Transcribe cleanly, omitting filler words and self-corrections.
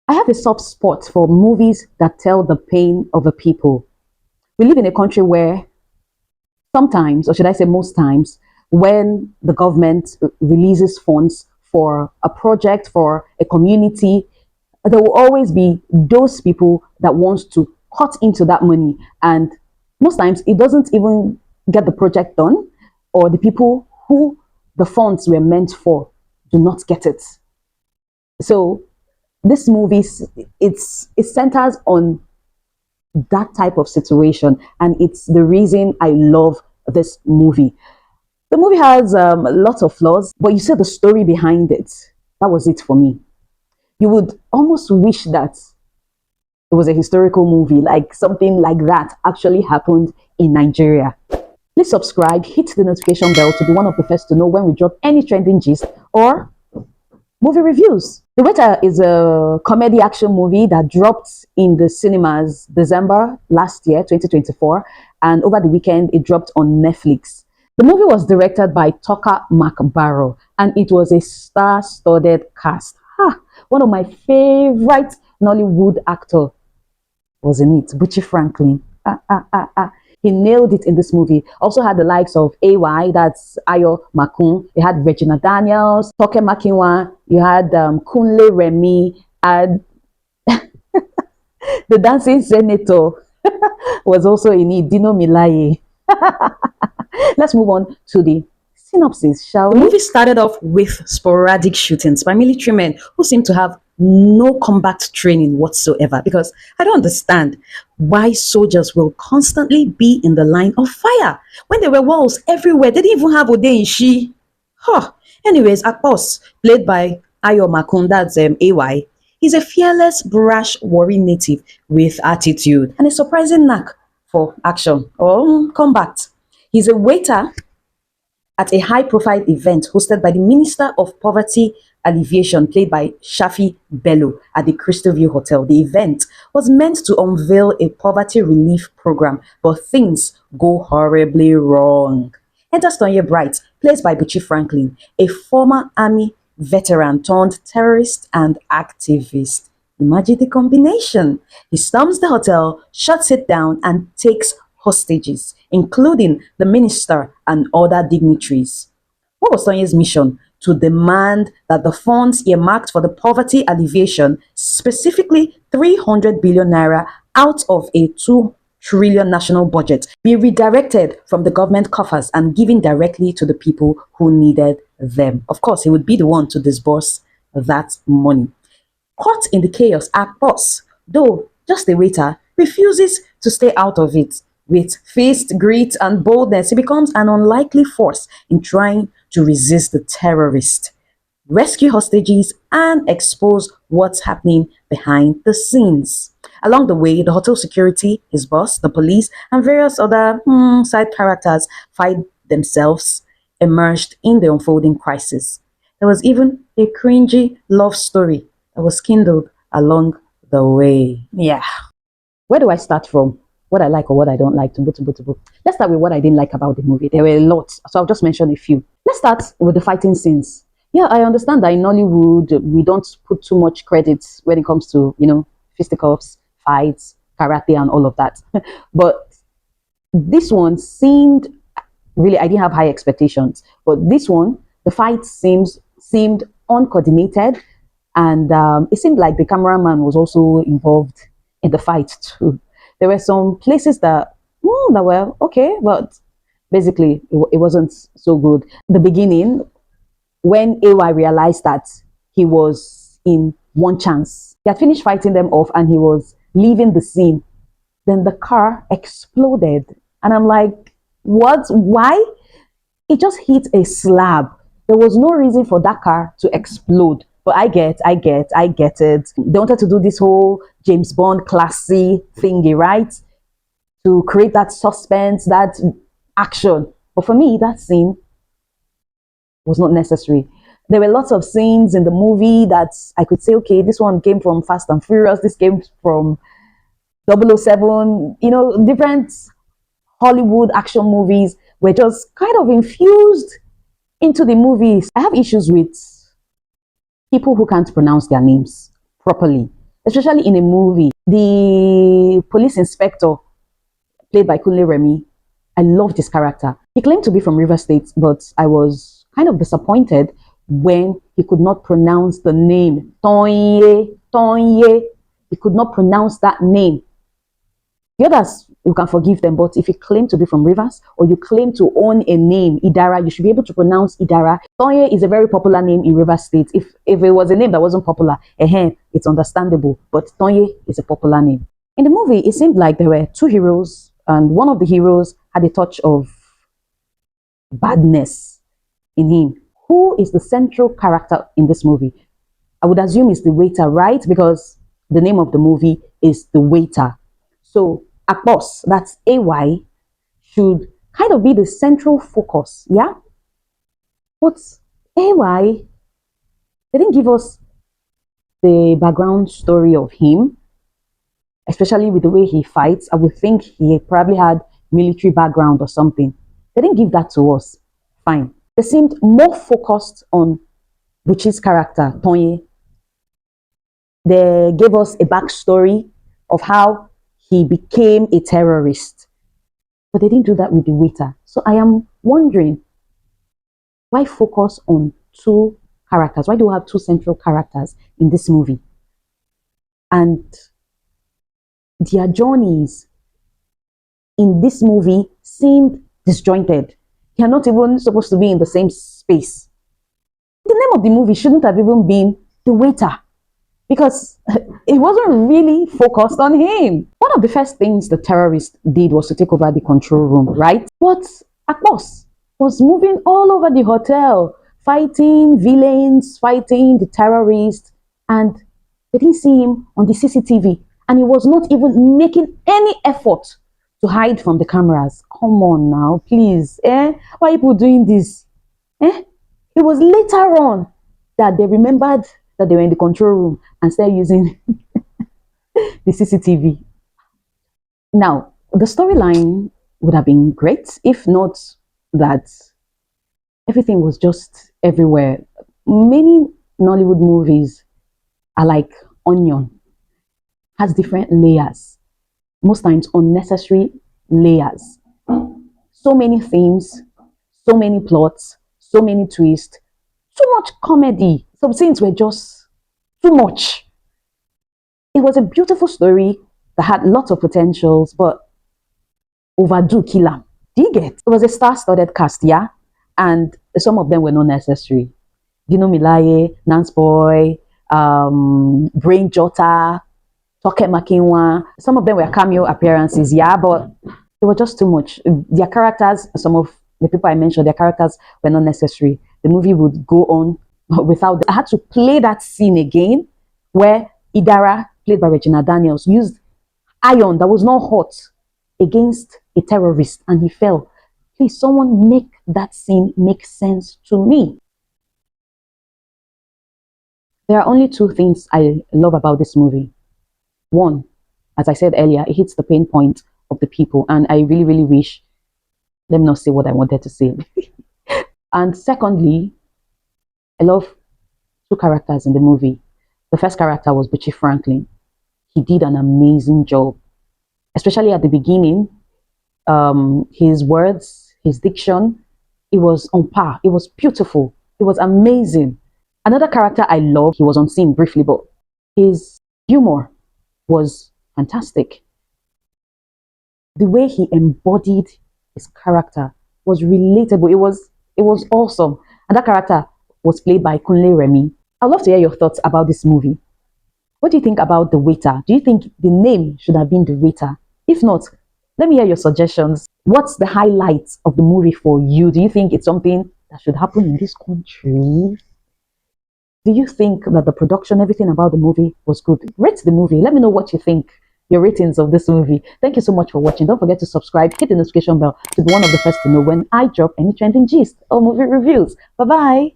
I have a soft spot for movies that tell the pain of a people. We live in a country where sometimes, or should I say most times, when the government releases funds for a project, for a community, there will always be those people that wants to cut into that money. And most times it doesn't even get the project done, or the people who the funds were meant for do not get it. So this movie, it centers on that type of situation, and it's the reason I love this movie. The movie has lots of flaws, but you see the story behind it. That was it for me. You would almost wish that it was a historical movie, like something like that actually happened in Nigeria. Please subscribe, hit the notification bell to be one of the first to know when we drop any trending gist or movie reviews. The Waiter is a comedy action movie that dropped in the cinemas December last year, 2024, and over the weekend it dropped on Netflix. The movie was directed by Toka McBaror, and it was a star-studded cast. One of my favorite Nollywood actor was in it, Buchi Franklin. He nailed it in this movie. Also had the likes of AY, that's Ayo Makun. You had Regina Daniels, Toke Makinwa. You had Kunle Remi, and the dancing senator was also in it, Dino Melaye. Let's move on to the synopsis, shall The we? movie started off with sporadic shootings by military men who seem to have no combat training whatsoever, because I don't understand why soldiers will constantly be in the line of fire when there were walls everywhere. They didn't even have Odeinshi. Huh. Anyways, Akpos, played by Ayo Makun, that's AY, he's a fearless, brash, warri native with attitude and a surprising knack for action or combat. He's a waiter at a high-profile event hosted by the Minister of Poverty Alleviation, played by Shafi Bello, at the Crystal View Hotel. The event was meant to unveil a poverty relief program, but things go horribly wrong. Enter Stonye Bright, played by Buchi Franklin, a former army veteran turned terrorist and activist. Imagine the combination. He storms the hotel, shuts it down, and takes hostages, including the minister and other dignitaries. What was Tonye's mission? To demand that the funds earmarked for the poverty alleviation, specifically 300 billion naira out of a 2 trillion national budget, be redirected from the government coffers and given directly to the people who needed them. Of course, he would be the one to disburse that money. Caught in the chaos, our boss, though just a waiter, refuses to stay out of it. With fist, grit, and boldness, he becomes an unlikely force in trying to resist the terrorists, rescue hostages, and expose what's happening behind the scenes. Along the way, the hotel security, his boss, the police, and various other side characters find themselves immersed in the unfolding crisis. There was even a cringy love story that was kindled along the way. Yeah. Where do I start from? What I like or what I don't like. Let's start with what I didn't like about the movie. There were a lot, so I'll just mention a few. Let's start with the fighting scenes. Yeah, I understand that in Nollywood, we don't put too much credit when it comes to, fisticuffs, fights, karate, and all of that. But this one seemed, really, I didn't have high expectations. But this one, the fight seemed uncoordinated, and it seemed like the cameraman was also involved in the fight too. There were some places that were okay, but basically it wasn't so good. The beginning, when AY realized that he was in one chance, he had finished fighting them off and he was leaving the scene. Then the car exploded. And I'm like, what? Why? It just hit a slab. There was no reason for that car to explode. But I get it. They wanted to do this whole James Bond classy thingy, right? To create that suspense, that action. But for me, that scene was not necessary. There were lots of scenes in the movie that I could say, okay, this one came from Fast and Furious, this came from 007, different Hollywood action movies were just kind of infused into the movies. I have issues with people who can't pronounce their names properly. especially in a movie. The police inspector, played by Kunle Remi, I loved his character. He claimed to be from River State, but I was kind of disappointed when he could not pronounce the name. Tonye, Tonye. He could not pronounce that name. The others, you can forgive them, but if you claim to be from Rivers or you claim to own a name, Idara, you should be able to pronounce Idara. Tonye is a very popular name in River State. If it was a name that wasn't popular, it's understandable, but Tonye is a popular name. In the movie, it seemed like there were two heroes, and one of the heroes had a touch of badness in him. Who is the central character in this movie? I would assume it's the waiter, right? Because the name of the movie is The Waiter. So Akbos, that's AY, should kind of be the central focus, yeah? But AY, they didn't give us the background story of him, especially with the way he fights. I would think he probably had military background or something. They didn't give that to us. Fine. They seemed more focused on Buchi's character, Tonye. They gave us a backstory of how he became a terrorist. But they didn't do that with the waiter. So I am wondering, why focus on two characters? Why do we have two central characters in this movie? And their journeys in this movie seemed disjointed. They are not even supposed to be in the same space. The name of the movie shouldn't have even been The Waiter, because it wasn't really focused on him. One of the first things the terrorist did was to take over the control room, right? But Akbos was moving all over the hotel, fighting villains, fighting the terrorists, and they didn't see him on the CCTV. And he was not even making any effort to hide from the cameras. Come on now, please. Why are people doing this? It was later on that they remembered that they were in the control room and started using the CCTV. Now, the storyline would have been great if not that everything was just everywhere. Many Nollywood movies are like onion, has different layers, most times unnecessary layers. So many themes, so many plots, so many twists, too much comedy. Some scenes were just too much. It was a beautiful story that had lots of potentials, but overdo killer. Do you get? It was a star-studded cast, yeah? And some of them were not necessary. Dino, Melaye, Nance Boy, Brain Jota, Toke Makinwa. Some of them were cameo appearances, yeah, but it was just too much. Their characters, some of the people I mentioned, their characters were not necessary. The movie would go on without. I had to play that scene again where Idara, played by Regina Daniels, used iron that was not hot against a terrorist and he fell. Please, someone make that scene make sense to me. There are only two things I love about this movie. One, as I said earlier, it hits the pain point of the people, and I really, really wish, let me not say what I wanted to say. And secondly, I love two characters in the movie. The first character was Buchi Franklin. He did an amazing job, especially at the beginning. His words, his diction, it was on par. It was beautiful. It was amazing. Another character I love, he was on scene briefly, but his humor was fantastic. The way he embodied his character was relatable. It was awesome. And that character was played by Kunle Remi. I'd love to hear your thoughts about this movie. What do you think about The Waiter? Do you think the name should have been The Waiter? If not, let me hear your suggestions. What's the highlights of the movie for you? Do you think it's something that should happen in this country? Do you think that the production, everything about the movie was good? Rate the movie. Let me know what you think, your ratings of this movie. Thank you so much for watching. Don't forget to subscribe, hit the notification bell to be one of the first to know when I drop any trending gist or movie reviews. Bye-bye.